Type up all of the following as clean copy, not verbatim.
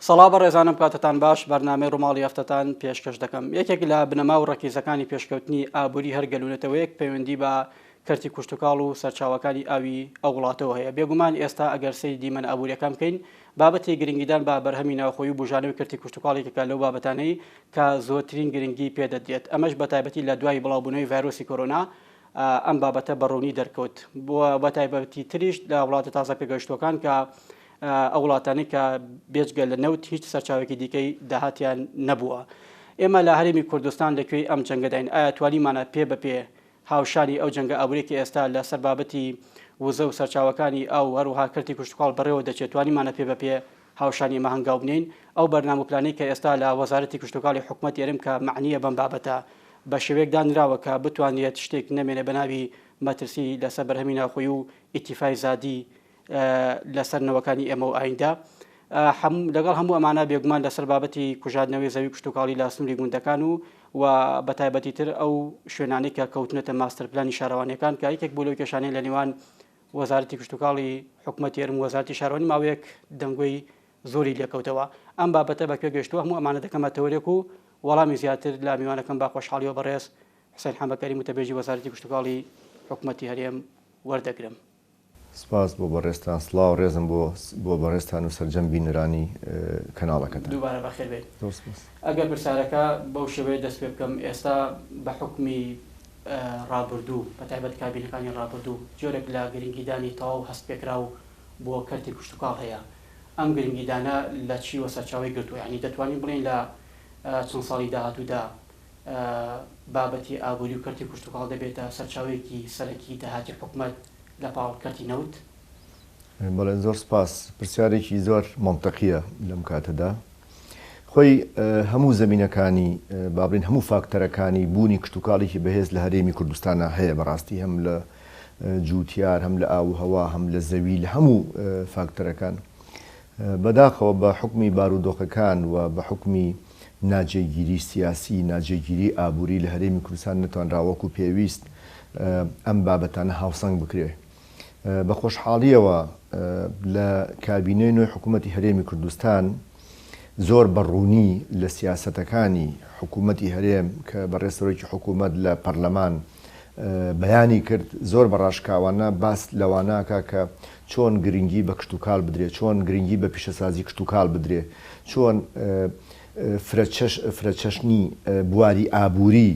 سەڵا بە ڕێزانم کاتتان باش بەرنامەی ڕۆماڵی هەفتەتان پێشکەش دەکەم. یەکێک لە بنەما و ڕەکیزەکانی پێشکەوتنی ئابووری هەرگەلوونەتەوەیەک پەیوەندی بە کەرتی کوشتتوکاڵ و سەرچاوەکانی ئاوی ئەو وڵاتەوە هەیە. بێگومان ئێستا ئەگەر سەیری دیمەن ئابوووریەکان بکەین بابەتی گرنگیدان بە بەرهەمی ناوخۆیی و بژانەوەی کەرتی کوشتتوکاڵێکەکە لەو بابەتانەی کە زۆرترین گرنگی پێدەدرێت. ئەمەش بە تایبەتی لە دوای بڵاوبوونەوەی ڤایرۆسی کۆرۆنا ئەم بابەتە بەڕوونی دەرکەوت بە تایبەتی تریش لە وڵاتە تازە پێگەشتوەکان کە ئەو وڵاتانی کە بێجگە لە نەوت هیچ سەرچاوێکی دیکەی داهاتیان نەبووە. ئێمە لە هەرێمی کوردستان لەکوێی ئەم جەنگەداین ئایا توانیمانە پێ بەپێ هاوشانی ئەو جەنگە ئابوورێکی ئێستا لە سەر بابەتی وزە و سەرچاوەکانی ئەو هەروها کەرتی کوشتتوکاڵ بەڕێوە دەچێت توانیمانە پێ بەپێ هاوشانی ئمە هەنگاو بنین ئەو بەرنامەپلانەی کە ئێستا لە وەزارەتی کوشتتوکاڵی حکوومەت ئێرم کە معنیە بەم بابەتە بە شێوەیەک دانراوە کە بتوانێت شتێک نەمێنێ بەناوی مەترسی لەسەر بەرهەمی ناوخۆیی و ئیتیفای زادی لەسەرنەوەکانی ئێمە و ئایندا لەگەڵ هەموو ئەمانە بێگومان لەسەر بابەتی کوژاندنەوەی زەوی کوشتتوکاڵی لە سنووری گوندەکان و بە تایبەتی تر ئەو شوێنانەی کە کەوتنەتە ماستەرپلانی شارەوانیەکان کە یەکێک بۆ لەو کێشانەی لە نێوان وەزارەتی کوشتتوکاڵی حکوومەتی ئێرم و وەزارەتی شارەوانی ماوەیەک دەنگۆی زۆری لێکەوتەوە. ئەم بابەتە بەکوێ گەشتووە هەموو ئەمانە دەکەمە تەورێک و وەڵامی زیاتر لە میوانەکەم با خۆشحاڵیەوە بەڕێز حوسێن حەمەکەری متەبێژی وەزارەتی کوشتتوکاڵی حکوومەتی هەرێم وەردەگرم. سپاس بۆ بەڕێستان سڵاو ڕێزم بۆ بەڕێستان و سەرجەم بینەرانی کەناڵەکەتان. دووبارە بەخێر بێت. ئەگەر پرسیارەکە بەو شێوەیە دەست پێ بکەم ئێستا بە حکمی ڕابردوو بە تایبەت کابینەکانی ڕابردوو جۆرێک لە گرنگیدانی تەواو هەست پێکرا و بۆ کەرتی کوشتتوکاڵ هەیە. ئەم گرنگیدانە لە چی وە سەرچاوی گرتووە؟ یعنی دەتوانین بڵێن لە چەند ساڵی داهاتوودا بابەتی ئابووری و کەرتی کوشتتوکاڵ دەبێتە سەرچاوێکی سەرەکی داهاتی حکوومەت لە پاڵکەرتی نەوت؟ بەڵێن زۆر سپاس پرسیارێکی زۆر مەنتەقیە لەم کاتەدا. خۆی هەموو زەمینەکانی بابرین هەموو فاکتەرەکانی بوونی کشتتوکاڵێکی بەهێز لە هەرێمی کوردستانە هەیە بەڕاستی هەم لە جووتیار هەم لە ئاو و هەوا هەم لە زەوی لە هەموو فاکتەرەکان بەداخەوە بە حکمی بارودۆخەکان و بە حکمی ناجێگیری سیاسی ناجێگیری ئابووری لە هەرێمی کوردستان نەتوانراوەکو پێویست ئەم بابەتانە هاوسەنگ بکرێ. بە خۆشحاڵیەوە لە کابینەی نوێی حکوومەتی هەرێمی کوردستان زۆر بەڕوونی لە سیاسەتەکانی حکوومەتی هەرێم کە بەڕێسەرۆکی حکوومەت لە پەرلەمان بەیانی کرد زۆر بەڕاشکاوانە باس لەواناکە کە چۆن گرنگی بە کشتتوکاڵ بدرێ، چۆن گرنگی بە پیشەسازی کشتتوکاڵ بدرێ، چۆن فرەچەشنی بواری ئابووری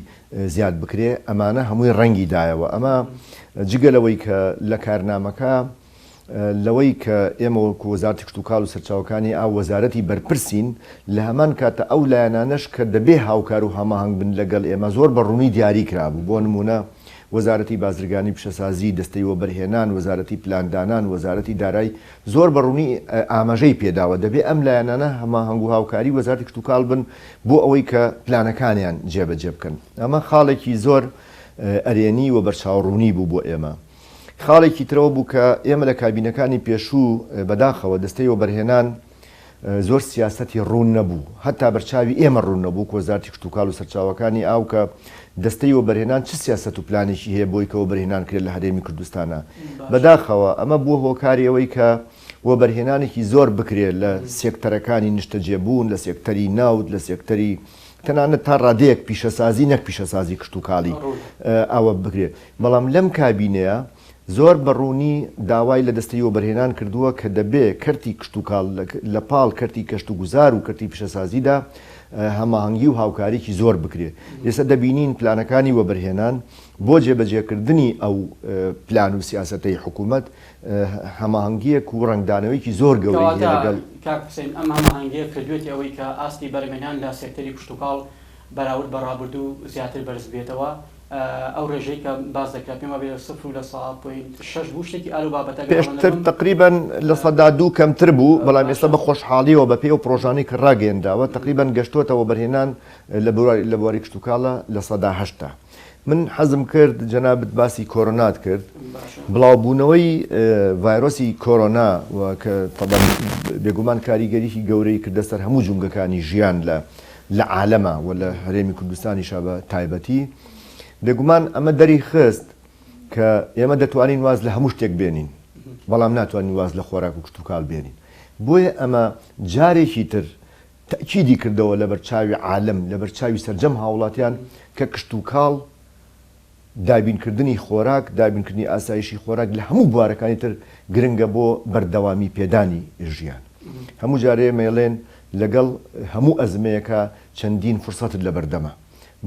زیاد بکرێ. ئەمانە هەمووی ڕەنگی دایەوە. ئەمە جگەلەوەی کە لە کارنامەکە لەوەی کە ئێمە وەکو وەزارەتی کشتتوکاڵ و سەرچاوەکانی ئاو وەزارەتی بەرپرسین لە هەمان کاتە ئەو لایەنانەش کە دەبێ هاوکار و هەماهەنگ بن لەگەڵ ئێمە زۆر بەڕوونی دیاری کرابوو. بۆ نمونە وەزارەتی بازرگانی پیشەسازی دەستەی وەبەرهێنان وەزارەتی پلاندانان وەزارەتی دارایی زۆر بەڕوونی ئاماژەی پێداوە دەبێ ئەم لایەنانە هەماهەنگ و هاوکاری وەزارەتی کشتتوکاڵ بن بۆ ئەوەی کە پلانەکانیان جێبەجێ بکەن. ئەمە خاڵێکی زۆر ئەرێنی و بەرچاوڕوونی بوو بۆ ئێمە. خاڵێکی ترەوە بوو کە ئێمە لە کابینەکانی پێشوو بەداخەوە دەستەی وەبەرهێنان زۆر سیاسەتی ڕوون نەبوو، هەتا بەرچاوی ئێمە ڕوون نەبوو کە وەزارەتی کشتتوکاڵ و سەرچاوەکانی ئاو کە دەستەی وەبەرهێنان چ سیاسەت و پلانێکی هەیە بۆی کە وەبەرهێنان کرێت لە هەرێمی کوردستانە. بەداخەوە ئەمە بووە هۆکاری ئەوەی کە وەبەرهێنانێکی زۆر بکرێت لە سێکتەرەکانی نیشتەجێبوون، لە سێکتەری ناوت، لە سێکتەری تەنانەت تا ڕادەیەک پیشەسازی نەک پیشەسازی کشتتوکاڵی ئەوە بکرێت. بەڵام لەم کابینەیە زۆر بەڕوونی داوای لە دەستەی وەبەرهێنان کردووە کە دەبێ کەرتی کشتتوکاڵ لە پاڵ کەرتی کەشت و گوزار و کەرتی پیشەسازیدا هەماهەنگی و هاوکاریکی زۆر بکرێت. ئێستا دەبینین پلانەکانی وەبەرهێنان بۆ جێبەجێکردنی ئەو پلان و سیاسەتەی حکوومەت هەماهەنگیەک و ڕنگدانەوەیکی زۆر گەورەی لەگەڵ کاکسین ئەم هەماهەنگیە کردوێتی ئەوەی کە ئاستی بەرهێنان لە سێکتەری کشتتوکاڵ بەراورد بە ڕابردوو زیاتر بەرز بێتەوە. ئەو ڕێژەی کە باز دەکرا پێما بێ 0.6 بوو شتێکی ئالو بابەتە پێشتر تقریبا لە سەدا 2 کەمتر بوو، بەڵام ئێستا بە خۆشحاڵیەوە بە پێی و پرۆژانەی کە ڕاگەیەنداوە تقریبا گەشتوتەوە بەرهێنان لە بواری کشتتوکاڵە لە سەدا 8. من حەزم کرد جەنابەت باسی کۆرۆنات کرد. بڵاوبوونەوەی ڤایرۆسی کۆرۆنا کە بێگومان کاریگەریی گەورەی کردە سەر هەموو جونگەکانی ژیان لە عالەمە و لە هەرێمی کوردستانیشا بە تایبەتی بێگومان ئەمە دەری خست کە ئێمە دەتوانین واز لە هەموو شتێک بێنین بەڵام ناتوانین واز لە خۆراک و کشتتوکاڵ بێنین. بۆیە ئەمە جارێکی تر تەکیدی کردەوە لە بەرچاوی عالم لە بەرچاوی سەرجەم هاوڵاتیان کە کشت و کاڵ دابینکردنی خۆراک دابینکردنی ئاسایشی خۆراک لە هەموو بوارەکانی تر گرنگە بۆ بەردەوامی پێدانی ژیان هەموو جارەیە مێڵێن لەگەڵ هەموو ئەزمەیەکە چەندین فرسەتت لە بەردەمە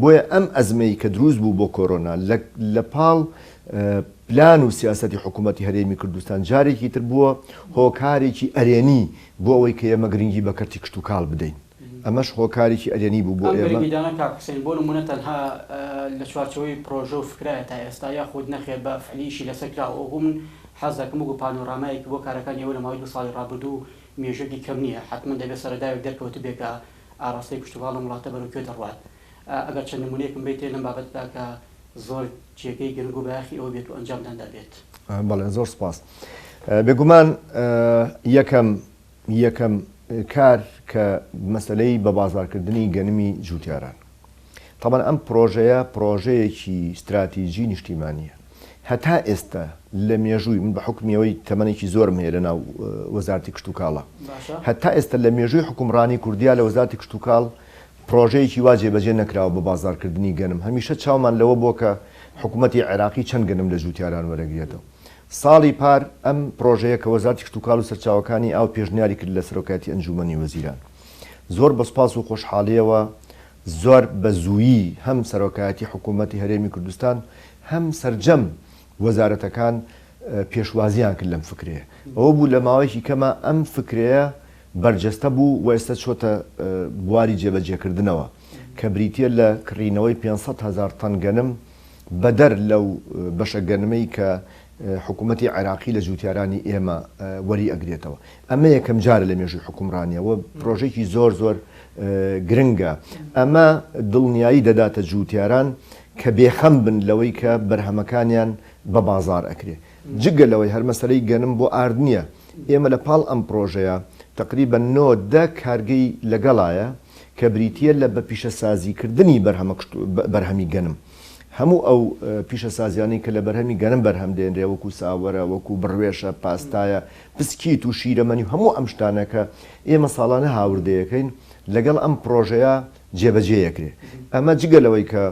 بۆیە ئەم ئەزمەی کە دروست بوو بۆ کۆرۆنا لە پاڵ پلان و سیاسەتی حکوومەتی هەرێمی کوردستان جارێکی تر بووە هۆکارێکی ئەرێنی بۆ ئەوەی کە ئێمە گرنگی بە کەرتی کشت و کاڵ بدەین ئەمەش هۆکارێکی ئەرێنی بوو بۆ ئێمە کاکسین بۆ نمونە تەنها لە چوارچەوەی پرۆژە و فکرایە تا ئێستا یاخود نەخێت بە فعلیشی لەسەرکراوە بوو من حەز دەکەم وەکو پانۆرامایەک بۆ کارەکانی ئێوە لە ماوەی 2 ساڵی ڕابردوو مێژوێکی کەم نییە حتمما دەبێت سەرەداوێک دەرکەوت بێکە ئاراستەی کشت و کاڵ لە وڵاتە بەرەوکوێ دەڕوات ئەگەر چەند نمونەیەکم بیت لەم بابەتدا کە زۆر جێگەی گرنگ و بەیاخی ئەوە بێت و ئەنجامداندا بێت بەڵێ زۆر سپاس بێگومان یەکەم کار کە مەسلەی بە بازارکردنی گەنمی جوتیاران طبعا ئەم پرۆژەیەکی استراتیژی نیشتیمانیە هەتا ئێستا لە مێژووی من بە حکمیەوەی تەمەنێکی زۆرم هەیە لە ناو وەزارەتی کشت و کاڵە هەتا ئێستا لە مێژووی حکومڕانی کوردیا لە وەزارەتی کشت و کاڵ پرۆژەیەکی وا جێبەجێ نەکراوە بە بازارکردنی گەنم هەمیشە چاومان لەوە بۆ کە حکوومەتی عێراقی چەند گەنم لە جوتیاران وەرەگرێتەوە ساڵی پار ئەم پرۆژەیە کە وەزارەتی کشت و کاڵ و سەرچاوەکانی ئاو پێشنیاری کرد لە سەرۆکاتی ئەنجومەنی وەزیران زۆر بەسپاس و خۆشحاڵیەوە زۆر بە زوویی هەم سەرۆکایەتی حکوومەتی هەرێمی کوردستان هەم سەرجەم وەزارەتەکان پێشوازیان کرد لەم فکرەیە ئەوە بوو لە ماوەیەکی کەمە ئەم فکرەیە بەرجەستە بوو و ئێستا چۆتە بواری جێبەجێکردنەوە کە بریتە لە کڕینەوەی 500,000 تەن گەنم بەدەر لەو بەشە گەنمەی کە حکوومەتی عێراقی لە جوتیارانی ئێمە وەری ئەگرێتەوە ئەمە یەکەم جارە لە مێژووی حکومڕانیەوە پرۆژێکی زۆر گرنگە ئەمە دڵنیایی دەداتە جوتیاران کە بێخەم بن لەوەی کە بەرهەمەکانیان بە بازار ئەکرێ جگە لەوەی هەر مەسەلەی گەنم بۆ ئاردنیە ئێمە لە پاڵ ئەم پرۆژەیە تقریبا 9 کارگەی لەگەڵایە کە بریتە لە بە پیشەسازیکردنی بەرهەمی گەنم هەموو ئەو پیشەسازیانی کە لە بەرهەمی گەنم بەرهەم دێنرێ وەکو ساوەرە وەکو بڕوێشە پاستایە پسکیت و شیرەمەنی و هەموو ئەم شتانەکە ئێمە ساڵانە هاوردەیەکەین لەگەڵ ئەم پرۆژەیە جێبەجێیەکرێ ئەمە جگەلەوەی کە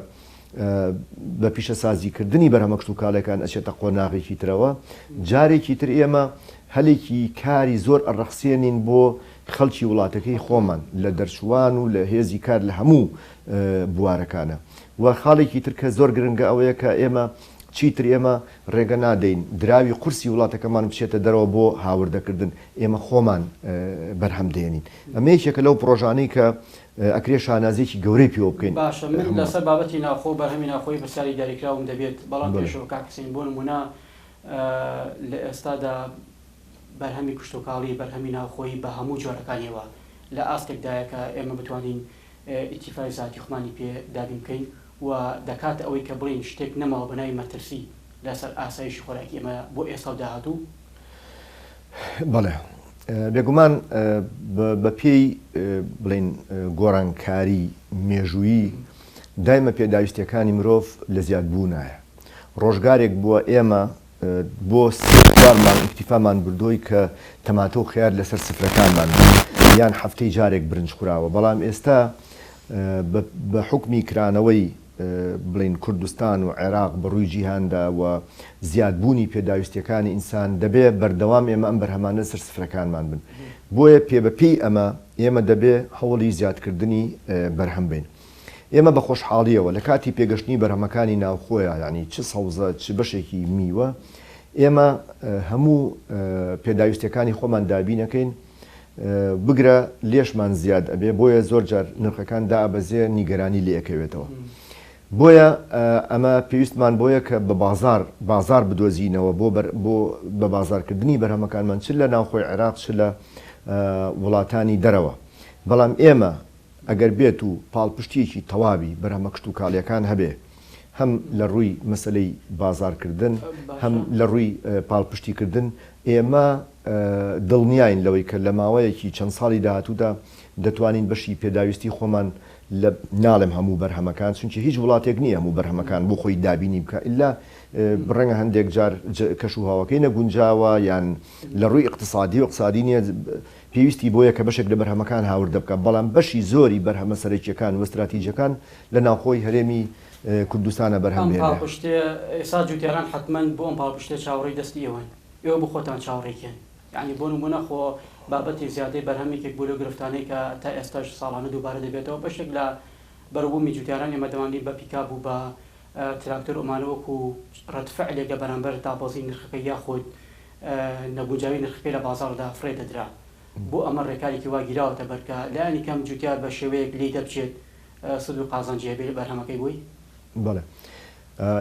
بە پیشەسازیکردنی بەرهەمە کشت و کاڵەکان ئەچێتە قۆناغێکی ترەوە جارێکی تر ئێمە هەلێکی کاری زۆر ئەڕەخسێنین بۆ خەڵکی وڵاتەکەی خۆمان لە دەرچوان و لە هێزی کار لە هەموو بوارەکانە و خاڵێکی تر کە زۆر گرنگە ئەوەیە کە ئێمە چیتر ئێمە ڕێگە نادەین دراوی قورسی وڵاتەکەمان بچێتە دەرەوە بۆ هاوردەکردن ئێمە خۆمان بەرهەم دێنین ئەمە یەکێکە لەو پرۆژانەی کە ئەکرێ شانازێکی گەورەی پێوە بکەین باشە من لەسەر بابەتی ناخۆ بەرهەمی ناخۆی بەسیاری داریکراوم دەبێت بەڵام پێشەوە کاکسین بۆ نمونە لە ئێستادا بەرهەمی کشت و کاڵی بەرهەمی ناخۆی بە هەموو جۆرەکانیەوە لە ئاستێکدایە کە ئێمە بتوانین ئیتیفای ذاتی خۆمانی پێ دابین بکەین و دەکات ئەوەی کە بڵین شتێک نەماوە بەناوی مەترسی لەسەر ئاسایشی خۆراکی ئێمە بۆ ئێستا و داهاتوو بەڵێ بێگومان بە پێی بڵین گۆڕانکاری مێژوویی دایمە پێداویستیەکانی مرۆڤ لە زیادبوو نایە ڕۆژگارێک بووە ئێمە بۆ سێوارمان ئیکتیفامان بردووی کە تەماتە و خیار لەسەر سفرەکانمان یان هەفتەی جارێک برنج خوراوە بەڵام ئێستا بە حکمی کرانەوەی بڵین کوردستان و عێراق بەڕووی جیهاندا و زیادبوونی پێداویستیەکانی ئینسان دەبێ بەردەوام ئێمە ئەم بەرهەمانە سەر سفرەکانمان بن بۆیە پێبەپێی ئەمە ئێمە دەبێ هەوڵی زیادکردنی بەرهەم بین ئێمە بە خۆشحاڵیەوە لە کاتی پێگەشتنی بەرهەمەکانی ناوخۆیە ینی چ سەوزە چ بەشێکی میوە ئێمە هەموو پێداویستەکانی خۆمان دابینەکەین بگرە لێشمان زیاد ئەبێ بۆیە زۆر جار نرخەکان دابەزێ نیگەرانی لێەکەوێتەوە بۆیە ئەمە پێویستمان بۆیە کە بە بازار بدۆزینەوە بۆ بە بازارکردنی بەرهەمەکانمان چ لە ناوخۆی عێراق چ لە وڵاتانی دەرەوە بەڵام ئێمە ئەگەر بێت و پاڵپشتیەکی تەواوی بەرهەمە کشت و کاڵیەکان هەبێ هەم لە ڕووی مەسلەی بازارکردن هەم لە ڕووی پاڵپشتیکردن ئێمە دڵنیاین لەوەی کە لە ماوەیەکی چەند ساڵی داهاتوودا دەتوانین بەشی پێداویستی خۆمان ناڵم هەموو بەرهەمەکان چونکە هیچ وڵاتێک نییە هەموو بەرهەمەکان بۆ خۆی دابینی بکە ئللا بڕەنگە هەندێک جار کەش و هاوەکەی نەگونجاوە یان لە ڕووی اقتصادی و اقتصادی نیە پێویستی بۆیە کە بەشێک لە بەرهەمەکان هاوردە بکە بەڵام بەشی زۆری بەرهەمە سەرەکیەکان و استراتیجەکان لە ناوخۆی هەرێمی کوردستانە بەرهەم پاڵپشتێ ئێستا جوتیاران حتمما بۆ ئەم پاڵپشتێ چاوەڕێی دەستی ئێوەن ئێوە بۆ خۆتان چاوەڕێکێن یعنی بۆ نمونە خۆ بابەتی زیادەی بەرهەمێکێک بۆ لە گرفتانەی کە تا ئێستاش ساڵانە دووبارە دەبێتەوە بەشێک لە بەروبوومی جوتیاران ئێمە دەوانی بە پیکاب و بە تراکتۆر ئۆمانەوەکو ڕەتفعلێکە بەرامبەر تاپۆزی نرخەکەی یاخود نەگونجاوی نرخەکەی لە بازاڕدا فرێ دەدرا بۆ ئەمە ڕێکارێکی واگیراوەتە بەرکە لایەنی کەم جوتیار بە شێوەیەک لی دەبچێت سود و قازانجیە بێ بەرهەمەکەی بووی بەڵێ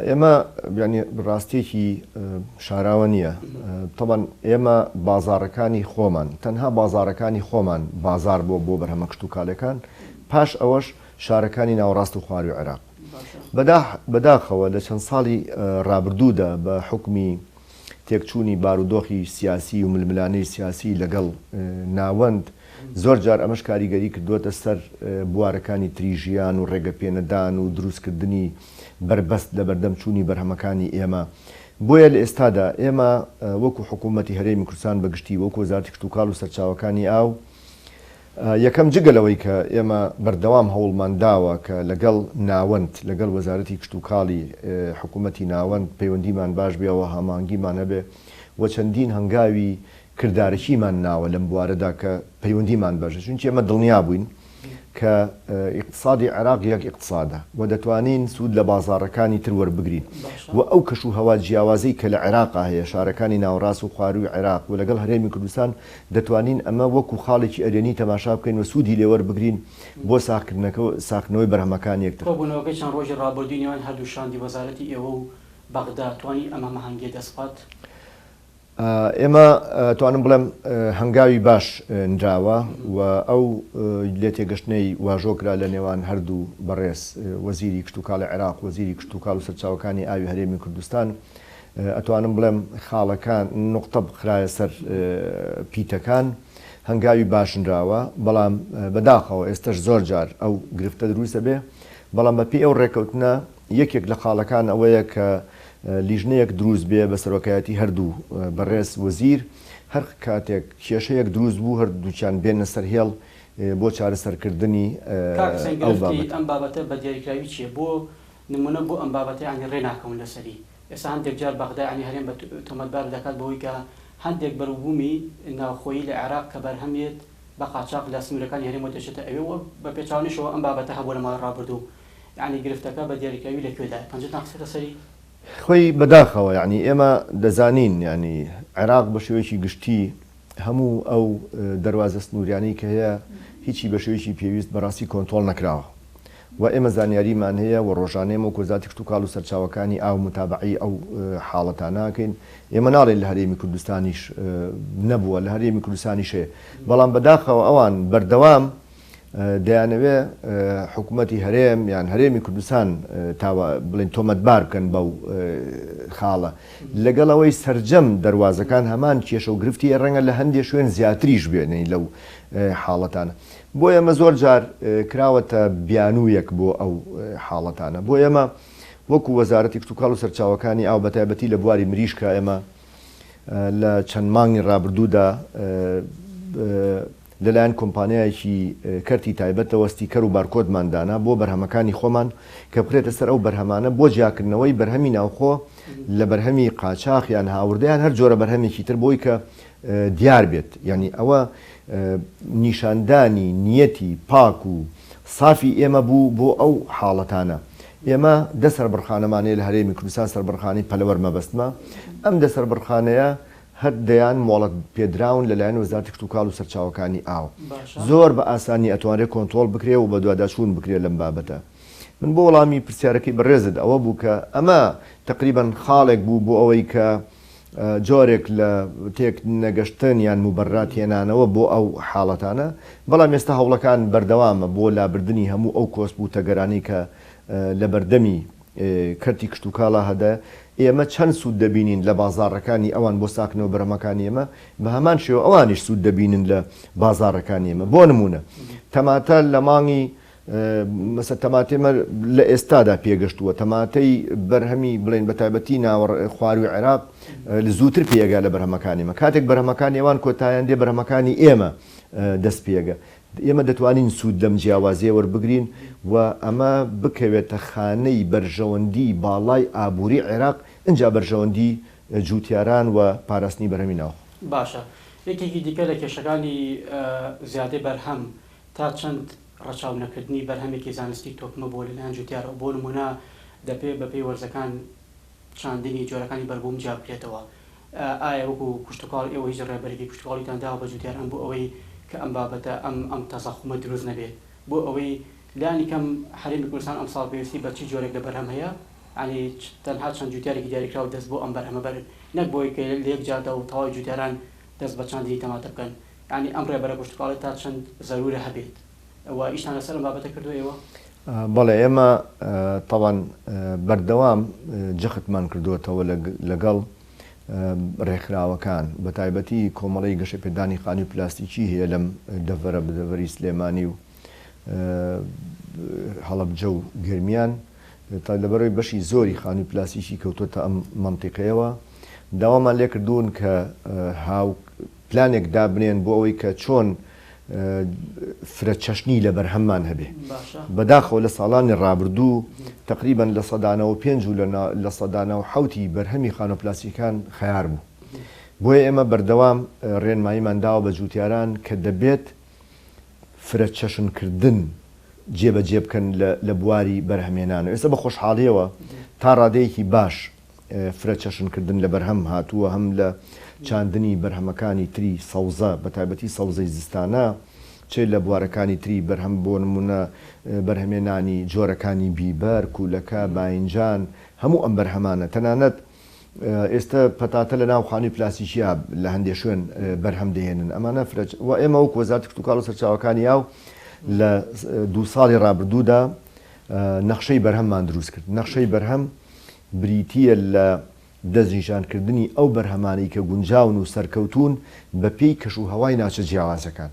ئێمە ینی ڕاستێکی شاراوە نییە تەبەن ئێمە بازارەکانی خۆمان تەنها بازارەکانی خۆمان بازار بۆ بەرهەمە کشت و کالەکان پاش ئەوەش شارەکانی ناوەڕاست و خواروی عێراق بەداخەوە لە چەند ساڵی ڕابردوودا بە حکمی تێکچوونی بارودۆخی سیاسی و ململانەی سیاسی لەگەڵ ناوەند زۆر جار ئەمەش کاریگەری کردووەتە سەر بوارەکانی تریژیان و ڕێگەپێنەدان و دروستکردنی بربەست لە بەردەمچوونی بەرهەمەکانی ئێمە بۆیە لە ئێستادا ئێمە وەکو حکوومەتی هەرێمی کوردستان بەگشتی وەکو وەزارەتی کشت و کاڵ و سەرچاوەکانی ئاو یەکەم جگەلەوەی کە ئێمە بەردەوام هەوڵمان داوە کە لەگەڵ ناوەند لەگەڵ وەزارەتی کشت و کاڵی حکوومەتی ناوەند پەیوەندیمان باش بێەوە هەمانگیمان هەبێ وە چەندین هەنگاوی کردارەکیمان ناوە لەم بوارەدا کە پەیوەندیمان بەشە چونکە ئێمە دڵنیا بووین کە اقتصادی عێراق یەک اقتصادە و دەتوانین سوود لە بازاڕەکانی تر وەربگرین و ئەو کەش و هەوا جیاوازەی کە لە عێراقا هەیە شارەکانی ناوەڕاست و خواروی عێراق و لەگەڵ هەرێمی کوردستان دەتوانین ئەمە وەکو خاڵێکی ئەرێنی تەماشا بکەین و سوودی لێ وەربگرین بۆ ساختنەوەی بەرهەمەکان یەکتر کۆبوونەوەکەی چەند ڕۆژی ڕابردووی نێوان هەردوو شاندی وەزارەتی ئێوە و بەغدا توانی ئەمە مەهەنگێ دەستپات ئێمە توانم بڵێم هەنگاوی باش نراوە و ئەو لێ تێگەشتنەی واژۆکرا لە نێوان هەردوو بەڕێز وەزیری کشت و کاڵی عێراق وەزیری کشت و کاڵ و سەرچاوەکانی ئاوی هەرێمی کوردستان ئەتوانم بڵێم خاڵەکان نقطە بخرایە سەر پیتەکان هەنگاوی باشنراوە بەڵام بەداخەوە ئێستش زۆر جار ئەو گرفتە دروستە بێ بەڵام بەپی ئەو ڕێکەوتنە یەکێک لە خاڵەکان ئەوەیە کە لیژنەیەک دروست بێ بە سەرۆکایەتی هەردوو بەڕێز وەزیر هەر کاتێک کێشەیەک دروست بوو هەردووچیان بێنە سەر هێڵ بۆ چارەسەرکردنی ئەم بابەتە بە دیاریکراوی چییە بۆ نمونە بۆ ئەم بابەتە ینی ڕێناکەون لەسەری ئێستا هەندێک جار بەغدا ینی هەرێم بە تۆمەتبار دەکات بەوەی کە هەندێک بەروبوومی ناوخۆیی لە عێراق کە بەرهەمێت بە قاچاق لە سنوورەکانی هەرێمەوە دەچێتە ئەوێ بە پێچاونیشەوە ئەم بابەتە هەبوو لە ماڵ ڕابردوو ینی گرفتەکە بە دیاریکراوی لەکوێدا پەنجتان قسەتە سەری خۆی بەداخەوە یعنی ئێمە دەزانین ینی عێراق بە شێوەیەکی گشتی هەموو ئەو دەواازە سنووریانی کە هەیە هیچی بە شێوەیەکی پێویست بەڕاستی کۆنتۆڵ نەکراوە و ئێمە زانیاریمان هەیە و ڕۆژانێمە وەزارەتی کشت و کاڵ و سەرچاوەکانی ئاو متابعی ئەو حاڵەتاناکەین ئێمە ناڵێن لە هەرێمی کوردستانیش نەبووە لە هەرێمی کوردستانیشێ بەڵام بەداخەوە ئەوان بەردەوام دەیانەوێ حکوومەتی هەرێم یان هەرێمی کوردستان بڵێن تۆمەتبار بکەن بەو خاڵە لەگەڵەوەی سەرجەم دەواازەکان هەمان کێشە و گرفتی ڕەنگە لە هەندێک شوێن زیاتریش بێنەی لەو حاڵەتانە بۆ ئێمە زۆر جار کراوەتە بیانوویەک بۆ ئەو حاڵەتانە بۆ ئێمە وەکو وەزارەتی کشت و کاڵ و سەرچاوەکانی ئاو بەتایبەتی لە بواری مریشکە ئێمە لە چەند مانگی ڕابردوودا لەلایەن کۆمپانیایەکی کەرتی تایبەتەوەستی کەر و بارکۆدماندانا بۆ بەرهەمەکانی خۆمان کە بکرێتە سەر ئەو بەرهەمانە بۆ جیاکردنەوەی بەرهەمی ناوخۆ لە بەرهەمی قاچاق یان هاوردەیان هەر جۆرە بەرهەمێکی تر بۆی کە دیار بێت یعنی ئەوە نیشاندانی نیەتی پاک و سافی ئێمە بوو بۆ ئەو حاڵەتانە ئێمە دە سەربڕخانەمانەیە لە هەرێمی کوردستان سەربڕخانی پەلەوەر مەبەستمە ئەم دە سەربڕخانەیە هەر دەیان مۆڵەت پێدراون لەلایەن وەزارەتی کشت و کاڵ و سەرچاوەکانی ئاو زۆر بە ئاسانی ئەتوانێت کۆنتۆڵ بکرێ و بە دوواداچوون بکرێت لەم بابەتە من بۆ وەڵامی پرسیارەکەی بەڕێزت ئەوە بوو کە ئەمە تقریبان خاڵێک بوو بۆ ئەوەی کە جۆرێک لە تێک نەگەشتن یان موبەڕات هێنانەوە بۆ ئەو حاڵەتانە بەڵام ئێستا هەوڵەکان بەردەوامە بۆ لابردنی هەموو ئەو کۆست بوو تەگەرانی کە لە بەردەمی کەرتی کشت و کاڵا هەدە ئێمە چەند سوود دەبینین لە بازاڕەکانی ئەوان بۆ ساکنەوە بەرهەمەکانی ئێمە بە هەمان شێوە ئەوانیش سوود دەبینن لە بازاڕەکانی ئێمە بۆ نمونە تەماتە لە مانگی مەسە تەماتێمە لە ئێستادا پێگەشتووە تەماتەی بەرهەمی بڵێن بە تایبەتی ناوە خواروی عێراق زووتر پێگا لە بەرهەمەکانیمە کاتێک بەرهەمەکانی ئێوان کۆتاییان دێ بەرهەمەکانی ئێمە دەست پێگە ئێمە دەتوانین سوود لەم جیاوازیە وەربگرین و ئەمە بکەوێتە خانەی بەرژەوەندی باڵای ئابووری عێراق اینجا بەرژەوەندی جوتیاران و پاراستنی بەرهەمی ناو باشە یەکێکی دیکە لە کێشەکانی زیادەی بەرهەم تا چەند ڕەچاو نەکردنی بەرهەمێکی زانستی تۆکمە بۆ لەلایەن جوتیارەوە بۆ نمونە دەپێ بەپێی وەرزەکان چاندنی جۆرەکانی بەربووم جیا بکرێتەوە ئایا وەکو کوشتتوکاڵ ئێوە هیچ ڕێبەرێکی کوشتتوکاڵیتان داوە بە جوتیاران بۆ ئەوەی کە ئەم بابەتە ئەم تەزەخمە دروست نەبێت بۆ ئەوەی لانی کەم حرێمی کوردستان ئەم ساڵ پێویستی بە چی جۆرێک لە بەرهەم هەیە ینی تەنها چەند جوتیارێکی دیاریکراوە دەست بۆ ئەم بەرهەمە بەرن نەک بۆی کە لە یەک جادا و تەواوی جوتیاران دەست بە چاندنی تەماتە بکەن ینی ئەم ڕێبەرە کوشتتوکاڵی تا چەند زەرورە هەبێت ئەوە ئیشتان لەسەر ئەم بابەتە کردو ئێوە بەڵێ ئێمە تەوان بەردەوام جەختمان کردوێتەوە لەگەڵ ڕێکخراوەکان بە تایبەتی کۆمەڵی گەشە پێدانی خانی پلاستیکی هەیە لەم دەڤەرە بدەڤەری سلێمانی و هەڵەبجە و گرمیان تا لەبەرەوەی بەشی زۆری خانی پلاستیکی کەوتۆتە ئەم منتیقەیەوە داوامان لێ کردوون کە هاو پلانێک دابنێن بۆ ئەوەی کە چۆن فرە چەشنی لە بەرهەممان هەبێ بەداخەوە لە ساڵانی ڕابردوو تقریبان لە سەدانەوە 5 و لە سەدانەوە 7 بەرهەمی خانۆپلاسیکان خەیار بوو بۆیە ئێمە بەردەوام ڕێنماییمان داوە بە جوتیاران کە دەبێت فرە چەشنکردن جێبەجێ بکەن لە بواری بەرهەمێنانە ئێستا بە خۆشحاڵیەوە تا ڕادەیەکی باش فرە چەشنکردن لە بەرهەم هاتووە هەم لە چاندنی بەرهەمەکانی تری سەوزە بە تایبەتی سەوزەی زستانە چێ لە بوارەکانی تری بەرهەم بۆ نمونە بەرهەمێنانی جۆرەکانی بیبەر کوولەکە باینجان هەموو ئەم بەرهەمانە تەنانەت ئێستا پەتاتە لە ناو خانی پلاستیکیا لە هەندێک شوێن بەرهەم دەهێنن ئەمانە و ئێمە وەک وەزارەتی کشتتوکاڵ و سەرچاوەکانی یاو لە 2 ساڵی ڕابردوودا نەخشەی بەرهەممان دروست کرد نەخشەی بەرهەم بریتیە لە دەستنیشانکردنی ئەو بەرهەمانەی کە گونجاون و سەرکەوتون بە پێی کەش و هەوای ناچە جیاوازەکان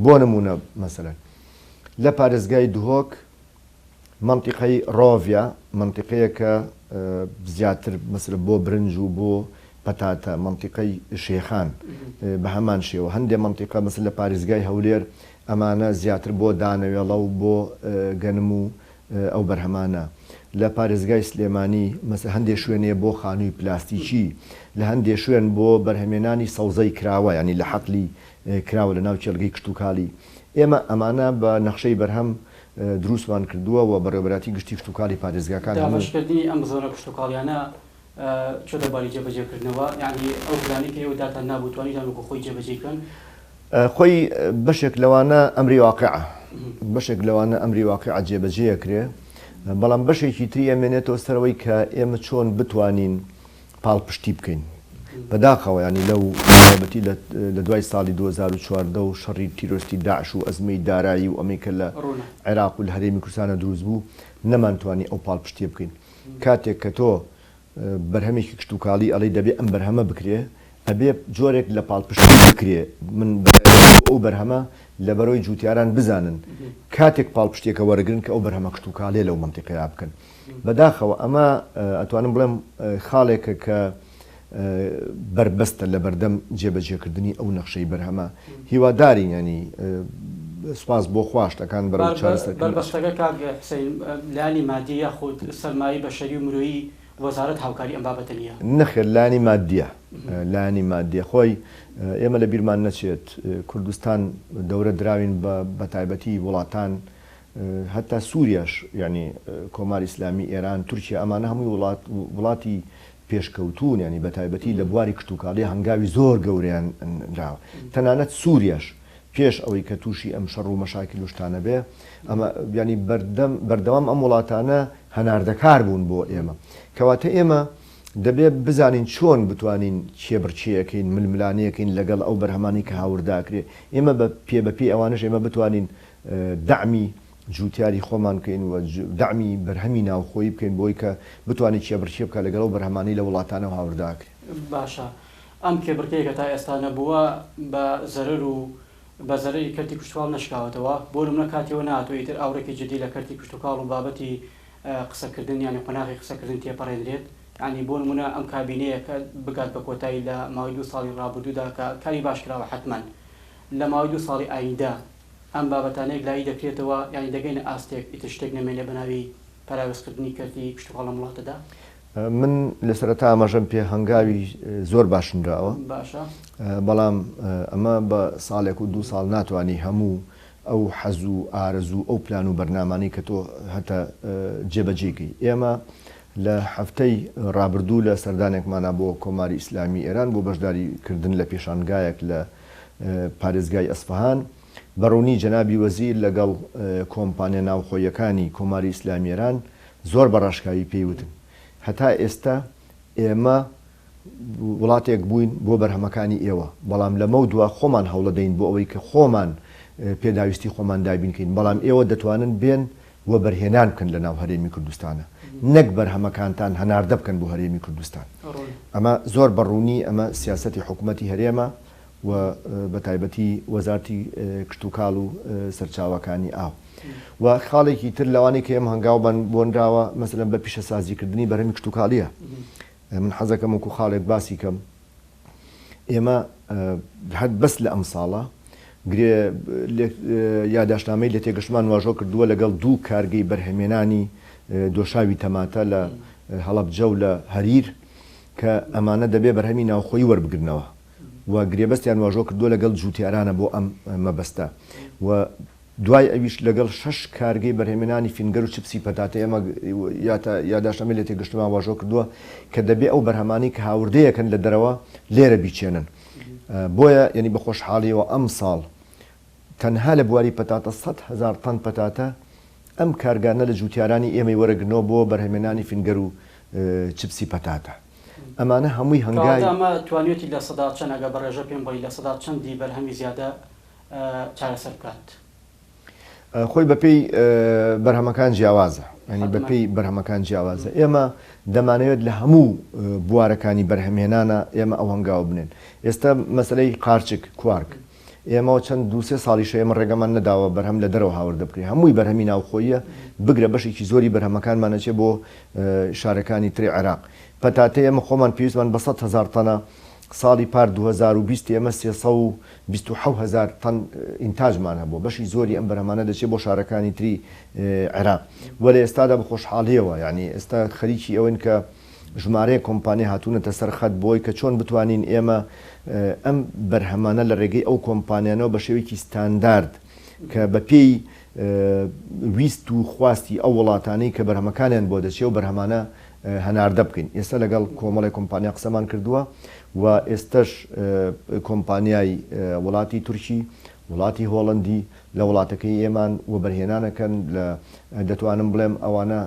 بۆ نمونە مەسەلەن لە پارێزگای دوهۆک منتیقەی ڕۆڤیا منتیقەیە کە زیاتر مەسەلە بۆ برنج و بۆ پەتاتە منتیقەی شێخان بە هەمان شێوە هەندێک منتیقە مەسەل لە پارێزگای هەولێر ئەمانە زیاتر بۆ دانەوێڵە و بۆ گەنم و ئەو بەرهەمانە لە پارێزگای سلێمانی هەندێک شوێنێ بۆ خانووی پلاستیکی لە هەندێک شوێن بۆ بەرهەمێنانی سەوزەی کراوە ینی لە حەقلی کراوە لە ناو چێلگەی کشتتوکاڵی ئێمە ئەمانە بە نەخشەی بەرهەم دروستمان کردووە و بەڕێوەبەراتی گشتی کشتتوکاڵی پارێزگاکان دامەشکردنی ئەم زۆرە کشتتوکاڵیانە چۆ دەباری جێبەجێکردنەوە یعنی ئەو پلانی کە ئێوە داتان نابوتوانیتان وەکو خۆی جێبەجێکردن خۆی بەشێک لەوانە ئەمری واقعە بەشێک لەوانە ئەمری واقعە جێبەجێەکرێ بەڵام بەشێکی تری ئەمێنێتەوە سەرەوەی کە ئێمە چۆن بتوانین پاڵپشتی بکەین بەداخەوە ینی لەو بابەتی لە دوای ساڵی 2014 و شەڕی تیرۆستی داعش و ئەزمەی دارایی و ئەمریکا لە عێراق و لە هەرێمی کوردستانە دروست بوو نەمانتوانی ئەو پاڵپشتیە بکەین کاتێک کە تۆ بەرهەمێکی کشتتوکاڵی ئەڵێ دەبێ ئەم بەرهەمە بکرێ ئەبێ جۆرێک لە پاڵپشتی بکرێ من ئەو بەرهەمە لە بەرەوەی جوتیاران بزانن کاتێک پاڵپشتێکە وەرەگرن کە ئەو بەرهەمە کشتتوکاڵێ لەو منتیقەیە بکەن بەداخەوە ئەمە ئەتوانم بڵێم خاڵێکە کە بربەستە لە بەردەم جێبەجێکردنی ئەو نەخشەی بەرهەمە هیوادارین ینی سپاس بۆ خواشتەکان بەرەو چارەسەرکردن بربەستەکە کاک حوسێن لانی مادی یاخود سەرمایی بەشەری و مرۆیی وەزارەت هاوکاری ئەم بابەتە نییە نەخێر لانی مادیە لانی مادیە خۆی ئێمە لە بیرمان نەچێت کوردستان دەورە دراوین بە تایبەتی وڵاتان هەتا سووریاش ینی کۆماری ئیسلامی ئێران تورکیا ئەمانە هەمووی وڵاتی پێشکەوتون ینی بە تایبەتی لە بواری کشتتوکاڵی هەنگاوی زۆر گەوریان راوە تەنانەت سووریاش پێش ئەوەی کە تووشی ئەم شەڕ و مەشاکل وشتانە بێ ئەمە ینی بەردەوام ئەم وڵاتانە هەناردەکار بوون بۆ ئێمە کەواتە ئێمە دەبێت بزانین چۆن بتوانین چێبرچیەکەین ململانەیەکەین لەگەڵ ئەو بەرهەمانی کە هاورداکرێ ئێمە بە پێ ئەوانش ئێمە بتوانین دعمی جوتیاری خۆمان بکەین و دعمی بەرهەمی ناوخۆیی بکەین بۆی کە بتوانین چێبرچی بکە لەگەڵ ئەو بەرهەمانی لە وڵاتانە هاورداکرێ باشە ئەم کێبرکەیە کە تا ئێستا نەبووە بە زەرەر و بەزەرەی کەرتی کوشتتوکاڵ نشکاوەتەوە بۆ نمونە کاتیەوە ناتوێتتر ئاورێکی جدی لە کەرتی کوشتتوکاڵ و بابەتی قسەکردن یانی قۆناغی قسەکردن تێپەڕێنرێت ینی بۆ نمونە ئەم کابینەیە کە بگات بە کۆتایی لە ماوەی 2 ساڵی ڕابردوودا کە کاری باش کراوە حتمما لە ماوەی 2 ساڵی ئایندا ئەم بابەتانەیەک لای دەکرێتەوە ینی دەگەینە ئاستێک ئیتر شتێک نەمێنێ بەناوی پاراوێزکردنی کەرتی کوشتتوکاڵ لە وڵاتەدا. من لە سەرەتا ئەمەژەم پێ هەنگاوی زۆر باشنراوە باشە بەڵام ئەمە بە ساڵێک و 2 ساڵ ناتوانانی هەموو ئەو حەز و ئارەزوو ئەو پلان و بەرنامانی کە تۆ هەتە جێبەجێگەی ئێمە لە هەفتەی ڕابردوو لە سەردانێکمانە بۆ کۆماری ئیسلامی ئێران بۆ بەشداریکردن لە پێشانگایەک لە پارێزگای ئەسفەهان بەڕوونی جەنابی وەزیر لەگەڵ کۆمپانیا ناوخۆیەکانی کۆماری ئیسلامی ئێران زۆر بەڕاشکاوی پێیوتن هەتا ئێستا ئێمە وڵاتێک بووین بۆ بەرهەمەکانی ئێوە بەڵام لەمە دووە خۆمان هەوڵە دەین بۆ ئەوەی کە خۆمان پێداویستی خۆمان دابینکەین بەڵام ئێوە دەتوانن بێن وە بەرهێنان بکەن لە ناو هەرێمی کوردستانە نەک بەرهەمەکانتان هەناردە بکەن بۆ هەرێمی کوردستان ئەمە زۆر بەڕوونی ئەمە سیاسەتی حکوومەتی هەرێمە و بە تایبەتی وەزارتی کشتتوکاڵ و سەرچاوەکانی ئاو و خاڵێکی تر لەوانی کە ئێم هەنگاوبان بۆنراوە مەسەلەن بە پیشە سازیکردنی بەرهەمی کشتتوکاڵیە من حەزەکەم وەکو خاڵێک باسی کەم ئێمە هەر بەس لە ئەم ساڵە یاداشنامەی لە تێگەشتمان واژۆ کردووە لەگەڵ 2 کارگەی بەرهەمێنانی دۆشاوی تەماتە لە هەڵەبجە و لە هەریر کە ئەمانە دەبێ بەرهەمی ناوخۆیی وەربگرنەوە و گرێبەستیان واژۆ کردووە لەگەڵ جووتیارانە بۆ ئەم مەبەستە و دوای ئەویش لەگەڵ 6 کارگەی بەرهێمێنانی فینگەر و چپسی پەتاتە ئێمە یاداشەمە لە تێگەشتمان واژۆ کردووە کە دەبێ ئەو بەرهەمانی کە هاوردەیەکەن لە دەرەوە لێرە بیچێنن بۆیە یعنی بە خۆشحاڵیەوە ئەم ساڵ تەنها لە بواری پەتاتە 100,000 تەن پەتاتە ئەم کارگانە لە جووتیارانی ئێمەی وەرەگرنەوە بۆ بەرهەمێنانی فینگەر و چپسی پەتاتە ئەمانە هەمووی هەنگای ئەمە توانێتی لە سەدا چەند ئەگە بەڕێژە پێم بڵی لە سەدا چەندی بەرهەمی زیادە چارەسەر بکات خۆی بەپێی بەرهەمەکان جیاوازە ینی بەپێی بەرهەمەکان جیاوازە ئێمە دەمانەوێت لە هەموو بوارەکانی بەرهەمهێنانە ئێمە ئەو هەنگاو بنێن ئێستا مەسلەی قارچک کوارک ئێمەوە چەند 2-3 ساڵیش ئێمە ڕێگەمان نەداوە بەرهەم لە دەرەوە هاوردە بکرێ هەمووی بەرهەمی ناوخۆیە بگرە بەشێکی زۆری بەرهەمەکانمانەچێ بۆ شارەکانی تری عێراق پەتاتە ئێمە خۆمان پێویستمان بە 100,000 تەنە ساڵی پار 2020 ئێمە 327,000 تەن ئینتاجمان هەبوو بەشی زۆری ئەم بەرهەمانە دەچێت بۆ شارەکانی تری عێراق وە لە ئێستادا بە خۆشحاڵیەوە یعنی ئێستا خەریکی ئەوەن کە ژمارەیە کۆمپانیا هاتوونەتە سەر خەت بۆی کە چۆن بتوانین ئێمە ئەم بەرهەمانە لە ڕێگەی ئەو کۆمپانیانەوە بە شێوەیەکی ستاندارد کە بەپێی ویست و خواستی ئەو وڵاتانەی کە بەرهەمەکانیان بۆ دەچێت و بەرهەمانە هەناردە بکەین ئێستا لەگەڵ کۆمەڵی کۆمپانیا قسەمان کردووە و ئێستش کۆمپانیای وڵاتی تورکی وڵاتی هۆڵندی لە وڵاتەکەی ئێمان و بەرهێنانەکەن لە دەتوانم بڵێم ئەوانە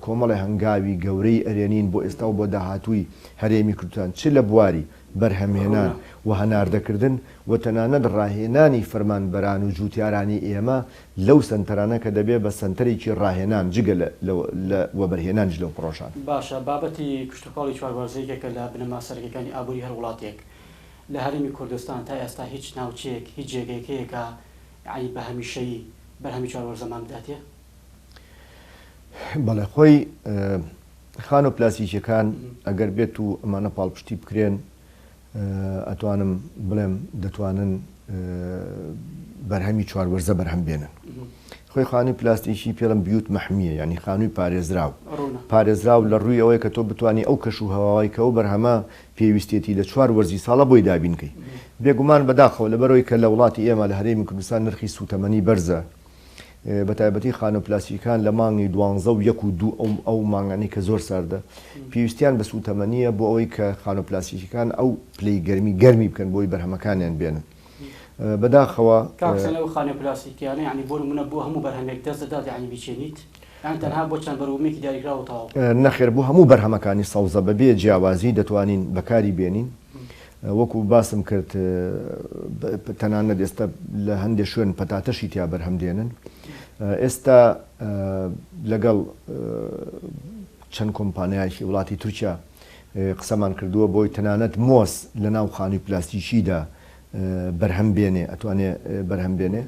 کۆمەڵی هەنگاوی گەورەی ئەرێنین بۆ ئێستا و بۆ داهاتووی هەرێمی کوردستان چ لە بواری بەرهەمهێنان و هەناردەکردن و تەنانەت ڕاهێنانی فەرمانبەران و جووتیارانی ئێمە لەو سنتەرانە کە دەبێت بە سنتەرێکی ڕاهێنان جگە وە بەرهێنانش لەو پرۆژان باشە بابەتی کشتتوکاڵی چواروەرزەیەکە لە بنەما سەرەکیەکانی ئابووری هەر وڵاتێک لە هەرێمی کوردستان تا ئێستا هیچ ناوچەیەک هیچ جێگەیەکەیەکە یعنی بە هەمیشەیی بەرهەمی چواروەرزەمان بداتێ بەڵێ خۆی خان و پلاسیکیەکان ئەگەر بێت و ئەمانە پاڵپشتی بکرێن ئەتوانم بڵێم دەتوانن بەرهەمی چواروەرزە بەرهەم بێنن خۆی خانووی پلاستیکی پێڵم بیوت مەحمیە ینی خانووی پارێزراو لە ڕووی ئەوەیە کە تۆ بتانی ئەو کەش و هەواوای کە ئەو بەرهەمە پێویستێتی لە 4 وەرزی ساڵە بۆی دابینکەی بێگومان بەداخەوە لەبەرەوەی کە لە وڵاتی ئێمە لە هەرێمی کوردستان نرخی سوتەمەنی بەرزە بە تایبەتی خانە پلاستیکان لە مانگی 12 و 1 و 2 ئەو مانگانی کە زۆر ساردە پێویستیان بە سوتەمەنیە بۆ ئەوەی کە خانە پلاستیکەکان ئەو پلەی گەرمی بکەن بۆی بەرهەمەکانیان بێنن بەداخەوە کاکسەنەوە خانە پلاستیکیانە ینی بۆ نمونە بۆ هەموو بەرهەمێک دەست دەدات ینی بیچێنیت یان تەنها بۆ چەند بەروومێکی دیاریکراوەتەوە نەخێر بۆ هەموو بەرهەمەکانی سەوزە بەبێ جیاوازی دەتوانین بەکاری بێنین وەکو باسم کرد تەنانەت ئێستا لە هەندێک شوێن پەتاتەشی تیا بەرهەم دێنن ئێستا لەگەڵ چەند کۆمپانیایکی وڵاتی تورکیا قسەمان کردووە بۆی تەنانەت مۆس لە ناو خانووی پلاستیکیدا بەرهەم بێنێ ئەتوانێت بەرهەم بێنێ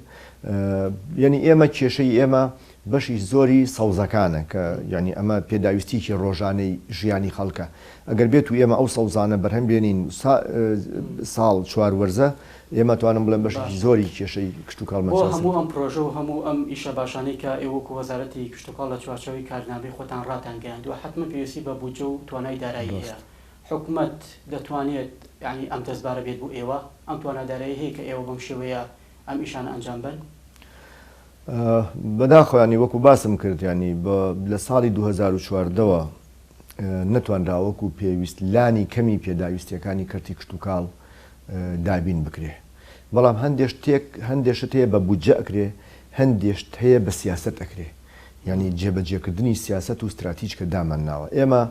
یعنی ئێمە کێشەی ئێمە بەشی زۆری سەوزەکانە کە ینی ئەمە پێداویستیکی ڕۆژانەی ژیانی خەڵکە ئەگەر بێت و ئێمە ئەو سەوزانە بەرهەم بێنین ساڵ چوار وەرزە ئێمە توانم بڵێن بەشی زۆری کێشەی کشت و کاڵمە هەموو ئەم پرۆژە و هەموو ئەم ئیشە باشانەی کە ئێوەکو وەزارەتی کشت و کاڵ لە چوارچەوەی کارنامەی خۆتان ڕاتان گەیاندووە حتمما پێویستی بە بودجە و توانای دارایی هەیە حکوومەت دەتوانێت ینی ئەم دەستبارە بێت بۆ ئێوە ئەم توانادارایی هەیە کە ئێوە بەم شێوەیە ئەم ئیشانە ئەنجام بن بەداخۆیانی وەکو باسم کرد ینی لە ساڵی 2014ەوە نەتوانراوەکو پێویست لانی کەمی پێداویستیەکانی کەرتی کشت و کاڵ دابین بکرێ بەڵام هەندێشت هەیە بە بودجە ئەکرێ هەندێشت هەیە بە سیاست ئەکرێ ینی جێبەجێکردنی سیاست و استراتیج کە دامان ناوە ئێمە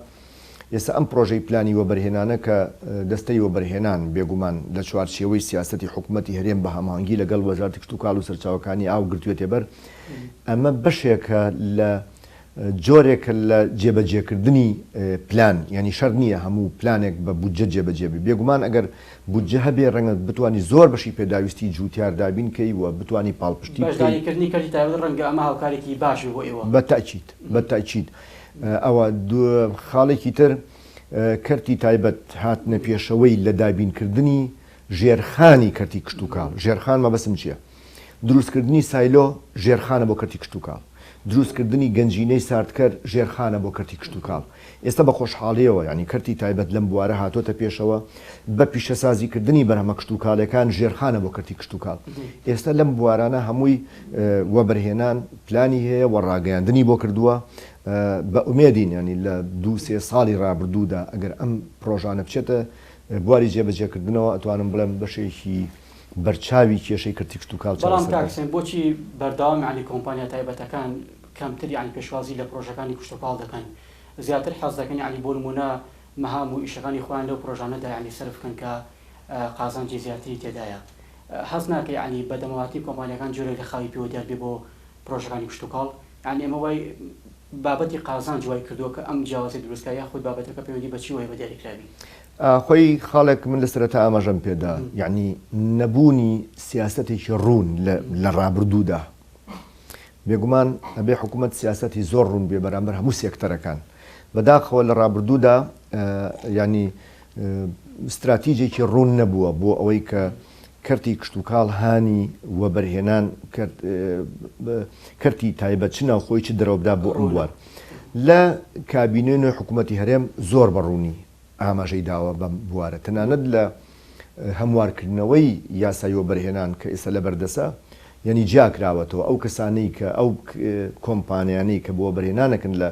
ئێستا ئەم پرۆژەی پلانی وەبەرهێنانە کە دەستەی وەبەرهێنان بێگومان لە چوارچێوەی سیاسەتی حکوومەتی هەرێم بە هەماهەنگی لەگەڵ وەزارەتی کشت و کاڵ و سەرچاوەکانی ئاو گرتوێتێ بەر ئەمە بەشێکە لە جۆرێکە لە جێبەجێکردنی پلان ینی شەر نییە هەموو پلانێک بە بودجە جێبەجێبی بێگومان ئەگەر بودجە هەبێ ڕەنگە بتوانانی زۆر بەشی پێداویستی جوتیار دابین کەی وە بتوانانی پاڵپشتی بەشداریکردنی کەرتی تایبەت ڕەنگە ئەمە هاوکارێکی باشی بۆ ئێوە بەتاکید ئەوە خاڵێکی تر کەرتی تایبەت هاتنە پێشەوەی لە دابینکردنی ژێرخانی کەرتی کشت و کاڵ ژێرخان مەبەسم چییە دروستکردنی سایلۆ ژێرخانە بۆ کەرتی کشت و کاڵ دروستکردنی گەنجینەی ساردکەر ژێرخانە بۆ کەرتی کشت و کاڵ ئێستا بە خۆشحاڵیەوە ینی کەرتی تایبەت لەم بوارە هاتۆتە پێشەوە بە پیشەسازیکردنی بەرهەمە کشت و کاڵەکان ژێرخانە بۆ کەرتی کشت و کاڵ ئێستا لەم بوارانە هەمووی وەبەرهێنان پلانی هەیە وە ڕاگەیاندنی بۆ کردووە بە ئومێدین ینی لە 2-3 ساڵی ڕابردوودا ئەگەر ئەم پرۆژانە بچێتە بواری جێبەجێکردنەوە ئەتوانم بڵێم بەشێکی بەرچاوی کێشەی کەرتی کشت و کاڵ بەڵام کاکسێن بۆچی بەردەوام ینی کۆمپانیا تایبەتەکان کەمتر ینی پێشوازی لە پرۆژەکانی کشت و کاڵ دەکەن زیاتر حەز دەکەن ینی بۆ نمونە مەهام و ئیشەکانی خۆیان لەو پرۆژانەدا ینی سەرف بکەن کە قازانجی زیاتری تێدایە حەز ناکە ینی بەدەمەواتی کۆمپانیەکان جۆرێک لە خاوی پێوە دیار بێ بۆ پرۆژەکانی کشت و کاڵ ینی ئەمە وای بابەتی قازان جوای کردووە کە ئەم جیاوازی دروستکە یا خود بابەتەکە پەیوەندی بە چی وایە بە دیاریکراوی خۆی خاڵێک من لە سەرەتا ئاماژەم پێدا یعنی نەبوونی سیاسەتێکی ڕوون لە ڕابردوودا بێگومان ئەبێ حکوومەت سیاسەتی زۆر ڕوون بێ بەرامبەر هەموو سێکتەرەکان بەداخەوە لە ڕابردوودا ینی استراتیجێکی ڕوون نەبووە بۆ ئەوەی کە کەرتی کشت و کاڵ هانی وەبەرهێنان کەرتی تایبەت چ ناوخۆی چ دەرەوەبدا بۆ ئەم بوار لە کابینێنە حکوومەتی هەرێم زۆر بەڕوونی ئاماژەی داوە بەم بوارە تەنانەت لە هەموارکردنەوەی یاسای وەبەرهێنان کە ئێستا لە بەردەسە یعنی جیاکراوەتەوە ئەو کەسانەی کە ئەو کۆمپانیانەی کە بۆ وەبەرهێنانەکەن لە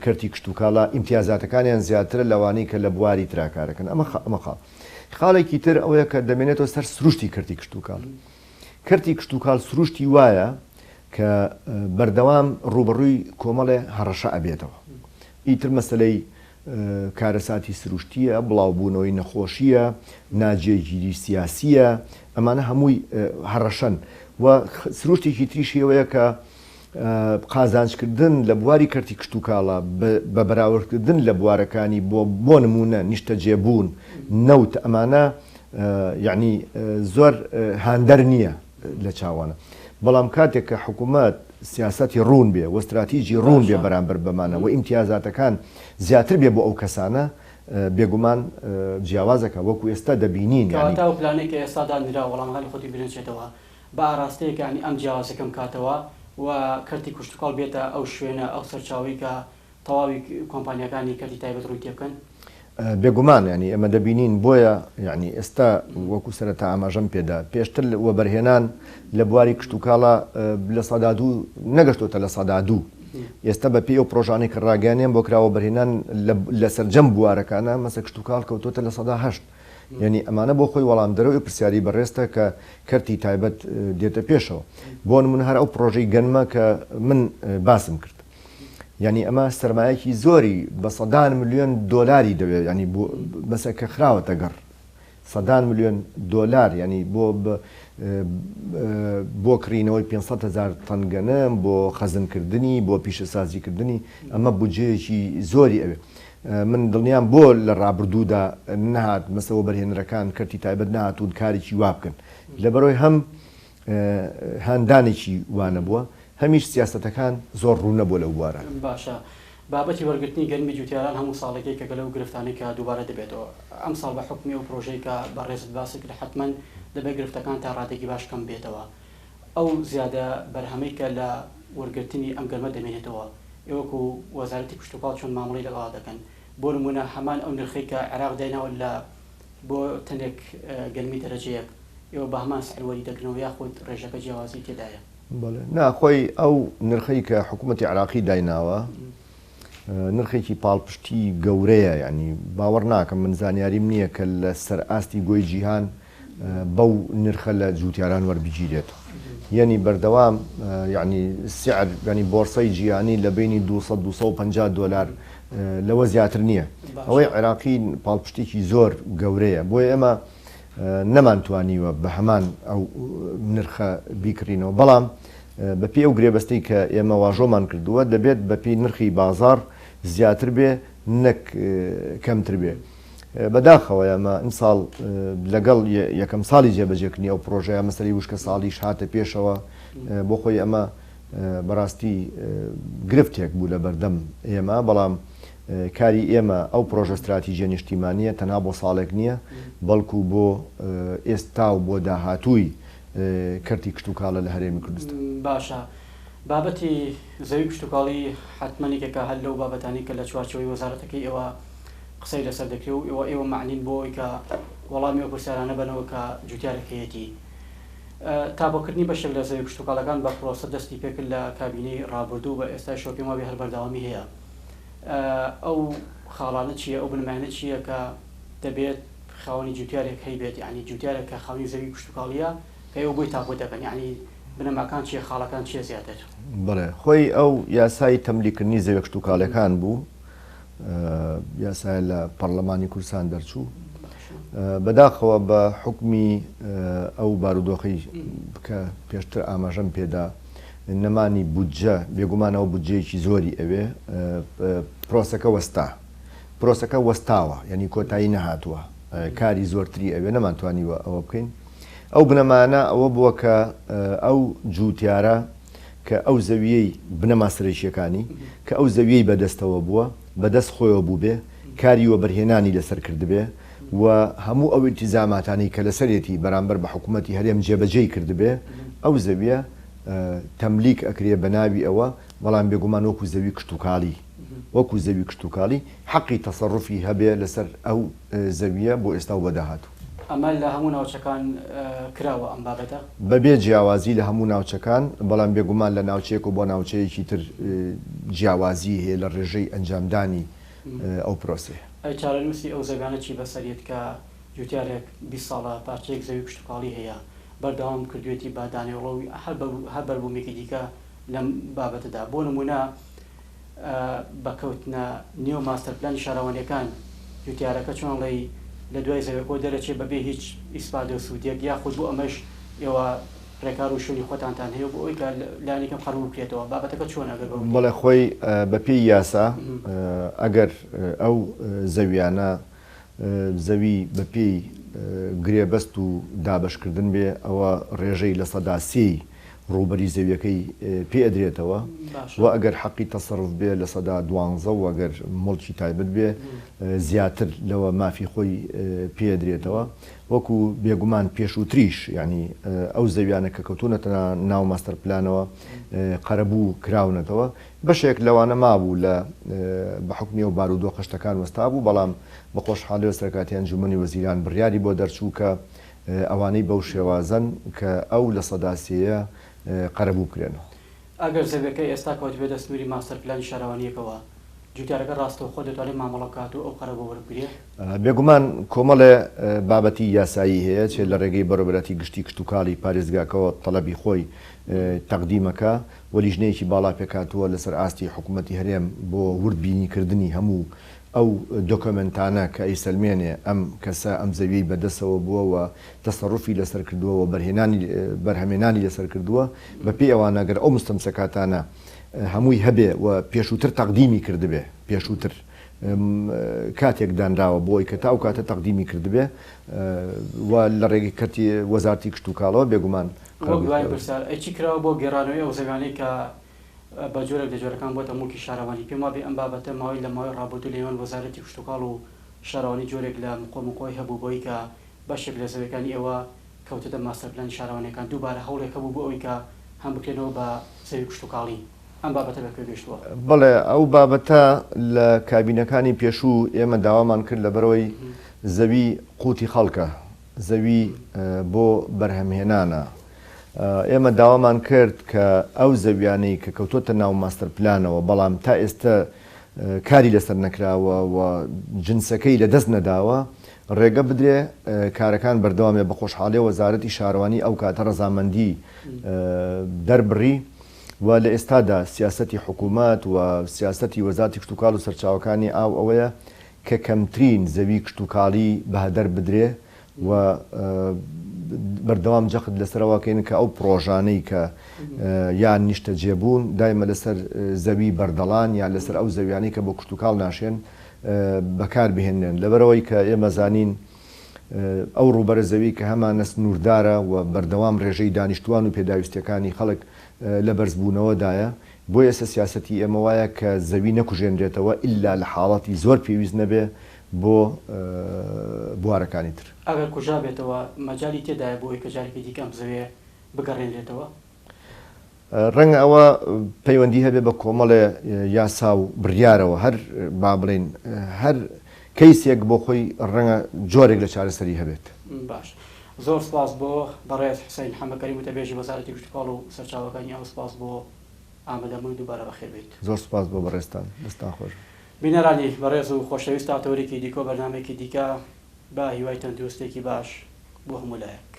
کەرتی کشت و کاڵە ئیمتیازاتەکانیان زیاترە لەوانەی کە لە بواری تراکارەکەن ئەمە خاڵێکی تر ئەوەیە کە دەمێنێتەوە سەر سروشتی کەرتی کشت و کاڵ کەرتی کشت و کاڵ سروشتی وایە کە بەردەوام ڕوبەڕووی کۆمەڵێ هەڕەشە ئەبێتەوە ئیتر مەسلەی کارەساتی سروشتیە بڵاوبوونەوەی نەخۆشیە ناجێگیری سیاسیە ئەمانە هەمووی هەڕەشەن و سروشتێکی تریشیەوەیە کە قازانجکردن لە بواری کەرتی کشت و کاڵە بە بەراوردکردن لە بوارەکانی بۆ نمونە نیشتە جێبوون نەوت ئەمانە یعنی زۆر هاندەر نییە لە چاوانە بەڵام کاتێک کە حکوومەت سیاسەتی ڕوون بێ و استراتیژی ڕوون بێ بەرامبەر بەمانە و ئیمتیازاتەکان زیاتر بێ بۆ ئەو کەسانە بێگومان جیاوازەکە وەکو ئێستا دەبینین تا پلانێک کە ئێستا دانرا وەڵامەکانی خۆتی بنێنچێتەوە بە ئاراستەیەک ینی ئەم جیاوازەکەم کاتەوە و کەرتی کشت و کاڵ بێتە ئەو شوێنە ئەو سەرچاوی کە تەواوی کۆمپانیەکانی کەرتی تایبەت ڕووی تێ بکەن بێگومان ینی ئەمە دەبینین بۆیە یعنی ئێستا وەکو سەرەتا ئاماژەم پێدا پێشتر وەبەرهێنان لە بواری کشت و کاڵە لە سەدا دوو نەگەشتۆتە لە سەدا دوو ئێستا بە پێی ئەو پرۆژانێک کە ڕاگەیانیان بۆ کراوە بەرهێنان لە سەرجەم بوارەکانە مەسە کشت و کاڵ کەوتۆتە لە سەدا هەشت یعنی ئەمانە بۆ خۆی وەڵام دەرەوەی پرسیاری بەڕێستە کە کەرتی تایبەت دێتە پێشەوە بۆ نمونە هەر ئەو پرۆژەی گەنمە کە من باسم کرد یعنی ئەمە سەرمایەکی زۆری بە 100 ملیۆن دۆلاری دەوێت ینی بەسە کە خراوەتە گەڕ 100 ملیۆن دۆلار ینی بۆ کڕینەوەی 500,000 تەن گەنم بۆ خەزمکردنی بۆ پیشەسازیکردنی ئەمە بودجەیەکی زۆری ئەوێ من دڵنیام بۆ لە ڕابردوودا نەهات مەسەوە بەرهێنەرەکان کەرتی تایبەت نهاتون کارێکی وا بکەن لەبەرەوەی هەم هاندانێکی وانە بووە هەمیش سیاسەتەکان زۆر ڕوو نەبووە لەو بوارە. باشە بابەتی وەرگرتنی گەرمی جوتیاران هەموو ساڵێکی کە لەو گرفتانی کە دووبارە دەبێتەوە ئەم ساڵ بە حکمی و پرۆژەی کە بەڕێزت باسی کرد حتمەن دەبێت گرفتەکان تا ڕادێکی باش کەم بێتەوە ئەو زیادە بەرهەمەی کە لە وەرگرتنی ئەم گەرمە دەمێنێتەوە ئێوەکو وەزارەتی پشتوکاڵ چۆن مامەڵەی لەگەڵا دەکەن بۆ نمونە هەمان ئەو نرخی کە عێراق دایناوە لە بۆ تەنێک گەرمی دەرەجەیەک ئێوە بە هەمان سەروەری دەگرنەوە یاخود ڕێژەکە جیاوازی تێدایە. ناخۆی ئەو نرخەی کە حکوومەتی عراقی دایناوە نرخێکی پاڵپشتی گەورەیە ینی باوەڕ ناکەم من زانیاریم نییە کە لە سەر ئاستی گۆی جیهان بەو نرخە لە جوتیاران وەربگیرێت یعنی بەردەوام یعنی سعر ینی بۆرسەی جیهانی لە بینی 200-250 دلار لەوە زیاتر نییە ئەوەی عێراقی پاڵپشتێکی زۆر گەورەیە بۆیە ئێمە نەمانتوانیوە بە هەمان ئەو نرخە بیکڕینەوە بەڵام بەپی ئەو گرێبەستەی کە ئێمە واژۆمان کردووە دەبێت بەپی نرخی بازار زیاتر بێ نەک کەمتر بێ بەداخەوە ئەمە ئەمساڵ لەگەڵ یەکەم ساڵی جێبەجێکردنی ئەو پرۆژەیە مەسەری وشکە ساڵیش هاتە پێشەوە بۆ خۆی ئەمە بەڕاستی گرفتێک بوو لە بەردەم ئێمە بەڵام کاری ئێمە ئەو پرۆژە استراتیژیە نیشتیمانیە تەنها بۆ ساڵێک نییە بەڵکو بۆ ئێستا و بۆ داهاتووی کەرتی کشتتوکاڵە لە هەرێمی کوردستان. باشە بابەتی زەوی کشتتوکاڵی حتممەنێکەکە هەر لەو بابەتانی کە لە چوارچەوەی وەزارەتەکەی ئێوە قسەی لەسەر دەکرێت و ئێوە معنین بۆی کە وەڵامی ئەو پرسیارانە بنەوە کە جوتیارەکەیەتی تابۆکردنی بەشێک لە زەوی کشتتوکاڵەکان بە پرۆسە دەستی پێکرد لە کابینەی ڕابردوو بە ئێستا شۆپێما بێ هەر بەردەوامی هەیە ئەو خاڵانە چییە ئەو بنمایانە چییە کە دەبێت خاوەنی جوتیارێک هەیبێت یعنی جوتیارێک کە خاوەنی زەوی کشتتوکاڵیە کە ئێوە بۆی تاقۆ دەکەن یعنی بنەماکان چیە خاڵەکان چیە زیاتر. بڵێ خۆی ئەو یاسای تەملیکردنی زەوی کشتتوکاڵەکان بوو یاسای لە پەرلەمانی کوردستان دەرچوو بەداخەوە بە حکمی ئەو بارودۆخی کە پێشتر ئاماژەم پێدا نەمانی بودجە بێگومانەوە بودجەیەکی زۆری ئەوێ پرۆسەکە وەستا پرۆسەکە وەستاوە یعنی کۆتایی نەهاتووە کاری زۆرتری ئەوێ نەمانتوانیوە ئەوە بکەین ئەو بنەمانە ئەوە بووە کە ئەو جوتیارە کە ئەو زەویەی بنەما سەرەکیەکانی کە ئەو زەویەی بەدەستەوە بووە بەدەست خۆیەوە بوو بێ کاری وە بەرهێنانی لەسەر کردبێ و هەموو ئەو ئیلتیزاماتانی کە لەسەرێتی بەرامبەر بە حکوومەتی هەرێم جێبەجێی کردبێ ئەو زەویە تەملیک ئەکرێ بە ناوی ئەوە بەڵام بێگومان وەکو زەوی کشتتوکاڵی وەکو زەوی کشتتوکاڵی حەقی تەسەڕوفی هەبێ لەسەر ئەو زەویە بۆ ئێستا و بەداهاتوو. ئەمە لە هەموو ناوچەکان کراوە ئەم بابەتە بەبێ جیاوازی لە هەموو ناوچەکان بەڵام بێگومان لە ناوچەیەک و بۆ ناوچەیەکی تر جیاوازی هەیە لە ڕێژەی ئەنجامدانی ئەو پرۆسێ. ئەی چارەنووسی ئەو زەگانە چی بەسەریت کە جوتیارێک 20 ساڵە پارچەیەک زەوی کشتتوکاڵی هەیە بەردەوام کردوێتی بادانێڵەوەی هەر بەربوومێکی دیکە لەم بابەتەدا بۆ نمونە بەکەوتنە نیو ماستەرپلانی شارەوانیەکان جوتیارەکە چۆنڵی لە دوای زەوێکۆ دەرەچێت بەبێ هیچ ئیسپادە و سوودێک یاخود بۆ ئەمەش ئێوە ڕێکار و شوێنی خۆتانتان هەیە بۆ ئەوی کە لایەنێکم خەڕوو بکرێتەوە بابەتەکە چۆن ئەگەر بەڵێ خۆی بەپێی یاسا ئەگەر ئەو زەویانە زەوی بەپێی گرێبەست و دابشکردن بێ ئەوە ڕێژەی لە سەدا سێی ڕوبەری زەویەکەی پێ ئەدرێتەوە و ئەگەر حەقی تەسەڕف بێ لە سەدا 12 و ئەگەر مڵکی تایبەت بێ زیاتر لەوە مافی خۆی پێدرێتەوە وەکو بێگومان پێشووتریش ینی ئەو زەویانە کە کەوتونەتە ناو ماستەر پلانەوە قەرەبوو کراونەتەوە بەشێک لەوانە مابوو لە بە حکمی و بارودۆ خشتەکان وەستا بوو بەڵام بە خۆشحاڵی سەرکاتی ئەنجومەنی وەزیران بڕیاری بۆ دەرچوو کە ئەوانەی بەو شێوازن کە ئەو لە سەداسیەیە قەرەبوو بکرێنەوە. ئەگەر زەویەکەی ئێستا کەوت بێ دەستنووری ماستەر پلانی شارەوانیەکەوە جوتیارەکە ڕاستەوە خۆ دەتوانێت مامەڵە بکات و ئەو قەرەبوو وەربگرێت بێگومان کۆمەڵێ بابەتی یاسایی هەیە چێ لە ڕێگەی بەڕێوەبەتی گشتی کشتتوکاڵی پارێزگاکەوە تەڵەبی خۆی تەقدیمەکە وەلیژنەیەکی باڵا پێکاتووە لەسەر ئاستی حکوومەتی هەرێم بۆ وردبینیکردنی هەموو ئەو دۆکۆمنتانە کە ئەی سەلمێنێ ئەم کەسە ئەم زەویەی بەدەستەوە بووە و تەسەڕوفی لەسەر کردووە و بەرهەمێنانی لەسەر کردووە بەپێی ئەوانە گەر ئەو مستەمسەکاتانە هەمووی هەبێ و پێشووتر تەقدیمی کردبێ پێشووتر کاتێک دانراوە بۆی کە تاو کاتە تەقدیمی کردبێ و لە ڕێگەی کەتی وەزارتی کشت و کاڵەوە بێگومان ئەچی کراوە بۆ گێڕانەوەی ئەو زەگانەی کە بە جۆرێک لە جۆرەکان بۆتە موکی شارەوانی پێم وابێ ئەم بابەتە ماوەی لە ماوەی ڕابردوو لە نێوان وەزارەتی کشت و کاڵ و شارەوانی جۆرێک لە مقۆی هەبوو بۆی کە بەشێک لە زەویەکانی ئێوە کەوتەتە ماستەرپلانی شارەوانیەکان دووبارە هەوڵێک هەبوو بۆ ئەوی کە هەم بکرێنەوە بە زەوی کشت و کاڵی ئەم بابەتە بەکوێ گەشتووە. بەڵێ ئەو بابەتە لە کابینەکانی پێشوو ئێمە داوامان کرد لەبەرەوەی زەوی قوتی خەڵکە زەوی بۆ بەرهەمهێنانە ئێمە داوامان کرد کە ئەو زەویانەی کە کەوتۆتە ناو ماستەرپلانەوە بەڵام تا ئێستا کاری لەسەر نەکراوە و جنسەکەی لە دەست نەداوە ڕێگە بدرێ کارەکان بەردەوامێ بە خۆشحاڵی وەزارەتی شارەوانی ئەو کاتە ڕەزامەندی دەربڕی و لە ئێستادا سیاسەتی حکوومەت و سیاسەتی وەزارەتی کشت و کاڵ و سەرچاوەکانی ئاو ئەوەیە کە کەمترین زەوی کشت و کاڵی بەهەدەر بدرێ و بەردەوام جەخت لەسەرەوەکەین کە ئەو پرۆژانەی کە یان نیشتە جێبوون دایمە لەسەر زەوی بەردەڵان یان لەسەر ئەو زەویانەی کە بۆ کشت و کاڵ ناشێن بەکار بهێنێن لەبەرەوەی کە ئێمە زانین ئەو ڕووبەرە زەوی کە هەمانە سنووردارە و بەردەوام ڕێژەی دانیشتوان و پێداویستەکانی خەڵک لە بەرزبوونەوەدایە بۆ ئێستا سیاسەتی ئێمە وایە کە زەوی نەکوژێنرێتەوە ئللا لە حاڵەتی زۆر پێویست نەبێ بۆ بوارەکانی تر. ئەگەر کوژا بێتەوە مەجای تێدایە بۆی کە جارێکی دیکەم زەوێ بگەڕێنرێتەوە ڕەنگە ئەوە پەیوەندی هەبێ بە کۆمەڵێ یاسا و بڕیارەوە هەر با بڵێن هەر کەیسێک بۆ خۆی ڕەنگە جۆرێک لە چارەسەری هەبێت. باش زۆر سپاس بۆ بەڕێز حوسێن حەمەکەری وتەبێژی وەزارەتی کشت و کاڵ و سەرچاوەکانی ئەو سپاس بۆ ئامادەبوونی دووبارە بەخێر بێت. زۆر سپاس بۆ بەڕێستان دەستان خۆش. بینەرانی بەڕێز و خۆشەویست تاوتەوەرێکی دیکۆ بەرنامێکی دیکە با هیوای تەندروستێکی باش بۆ هەموو لایەک.